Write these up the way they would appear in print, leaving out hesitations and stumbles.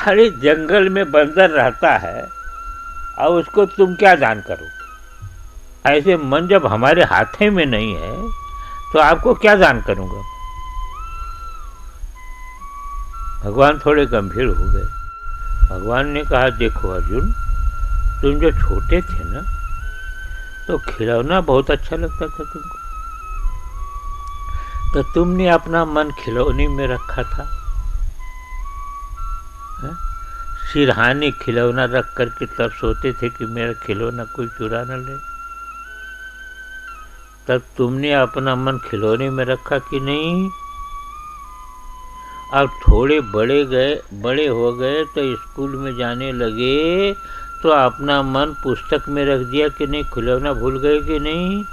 अरे जंगल में बंदर रहता है और उसको तुम क्या दान करो? ऐसे मन जब हमारे हाथे में नहीं है तो आपको क्या दान करूंगा? भगवान थोड़े गंभीर हो गए। भगवान ने कहा, देखो अर्जुन, तुम जो छोटे थे ना तो खिलौना बहुत अच्छा लगता था तुमको, तो तुमने अपना मन खिलौने में रखा था। सिरहाने खिलौना रख करके तब सोते थे कि मेरा खिलौना कोई चुरा न ले। तब तुमने अपना मन खिलौने में रखा कि नहीं? अब थोड़े बड़े हो गए तो स्कूल में जाने लगे तो अपना मन पुस्तक में रख दिया कि नहीं? खिलौना भूल गए कि नहीं?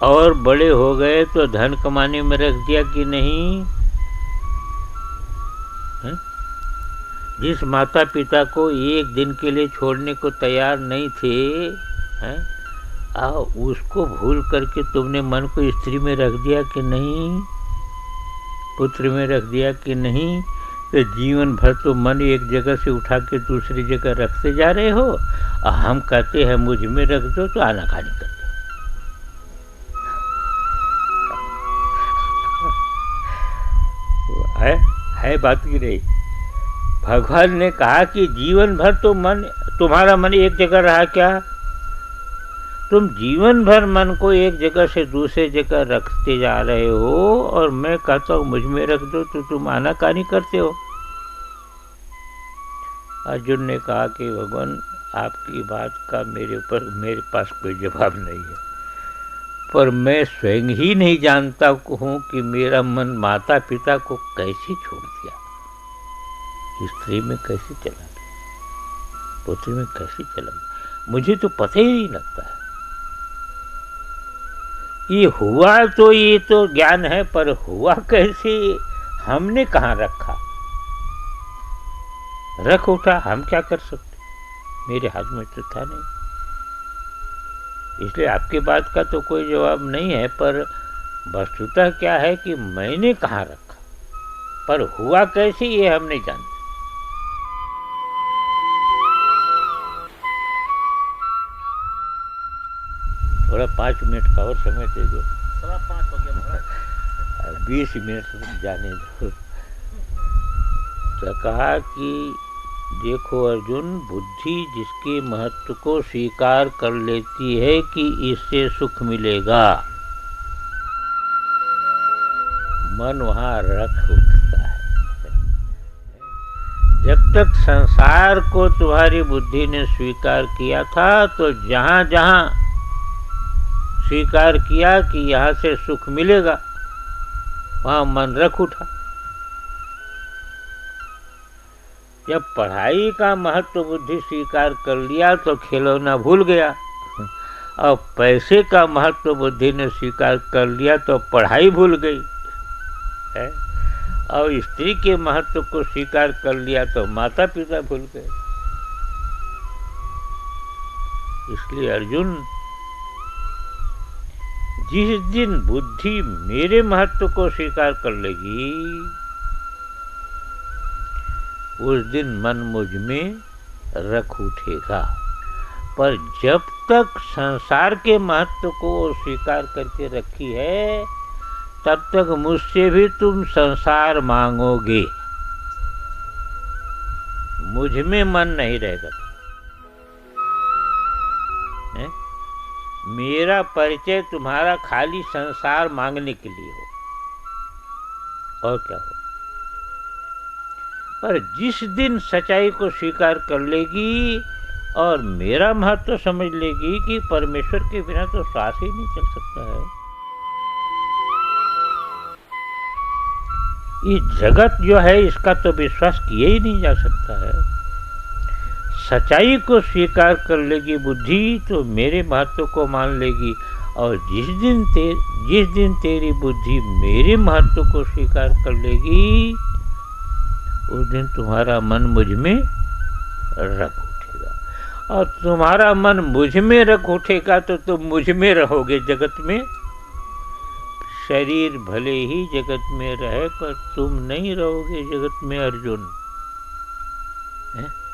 और बड़े हो गए तो धन कमाने में रख दिया कि नहीं? जिस माता पिता को एक दिन के लिए छोड़ने को तैयार नहीं थे, उसको भूल करके तुमने मन को स्त्री में रख दिया कि नहीं? पुत्र में रख दिया कि नहीं? तो जीवन भर तो मन एक जगह से उठा के दूसरी जगह रखते जा रहे हो, और हम कहते हैं मुझ में रख दो तो आनाकानी करते हो। है बात की नहीं। भगवान ने कहा कि जीवन भर तो तुम्हारा मन एक जगह रहा क्या? तुम जीवन भर मन को एक जगह से दूसरे जगह रखते जा रहे हो, और मैं कहता हूं मुझ में रख दो तो तुम आनाकानी करते हो। अर्जुन ने कहा कि भगवान, आपकी बात का मेरे पास कोई जवाब नहीं है, पर मैं स्वयं ही नहीं जानता हूं कि मेरा मन माता पिता को कैसे छोड़ दिया, स्त्री में कैसे चला गया, पुत्र में कैसे चला गया, मुझे तो पता ही नहीं लगता है। ये हुआ तो ये तो ज्ञान है, पर हुआ कैसे, हमने कहाँ रखा? रख उठा, हम क्या कर सकते? मेरे हाथ में तो था नहीं, इसलिए आपकी बात का तो कोई जवाब नहीं है। पर वस्तुतः क्या है कि मैंने कहाँ रखा, पर हुआ कैसे ये हम नहीं जानते। थोड़ा 5 मिनट का और समय दे दो। 5:15 हो गया महाराज। 20 मिनट जाने दो। तो कहा कि देखो अर्जुन, बुद्धि जिसके महत्व को स्वीकार कर लेती है कि इससे सुख मिलेगा, मन वहां रख उठता है। जब तक संसार को तुम्हारी बुद्धि ने स्वीकार किया था तो जहां जहां स्वीकार किया कि यहां से सुख मिलेगा, वहां मन रख उठा। जब पढ़ाई का महत्व बुद्धि स्वीकार कर लिया तो खिलौना भूल गया, और पैसे का महत्व बुद्धि ने स्वीकार कर लिया तो पढ़ाई भूल गई है, और स्त्री के महत्व को स्वीकार कर लिया तो माता पिता भूल गए। इसलिए अर्जुन, जिस दिन बुद्धि मेरे महत्व को स्वीकार कर लेगी, उस दिन मन मुझ में रख उठेगा। पर जब तक संसार के महत्व को स्वीकार करके रखी है, तब तक मुझसे भी तुम संसार मांगोगे, मुझ में मन नहीं रहेगा। मेरा परिचय तुम्हारा खाली संसार मांगने के लिए हो, और क्या हो। पर जिस दिन सच्चाई को स्वीकार कर लेगी और मेरा महत्व समझ लेगी कि परमेश्वर के बिना तो श्वास ही नहीं चल सकता है, ये जगत जो है इसका तो विश्वास किया ही नहीं जा सकता है। सच्चाई को स्वीकार कर लेगी बुद्धि तो मेरे महत्व को मान लेगी, और जिस दिन तेरी बुद्धि मेरे महत्व को स्वीकार कर लेगी, उस दिन तुम्हारा मन मुझ में रख उठेगा, और तुम्हारा मन मुझ में रख उठेगा तो तुम मुझ में रहोगे, जगत में शरीर भले ही जगत में रहे पर तुम नहीं रहोगे जगत में अर्जुन। हैं?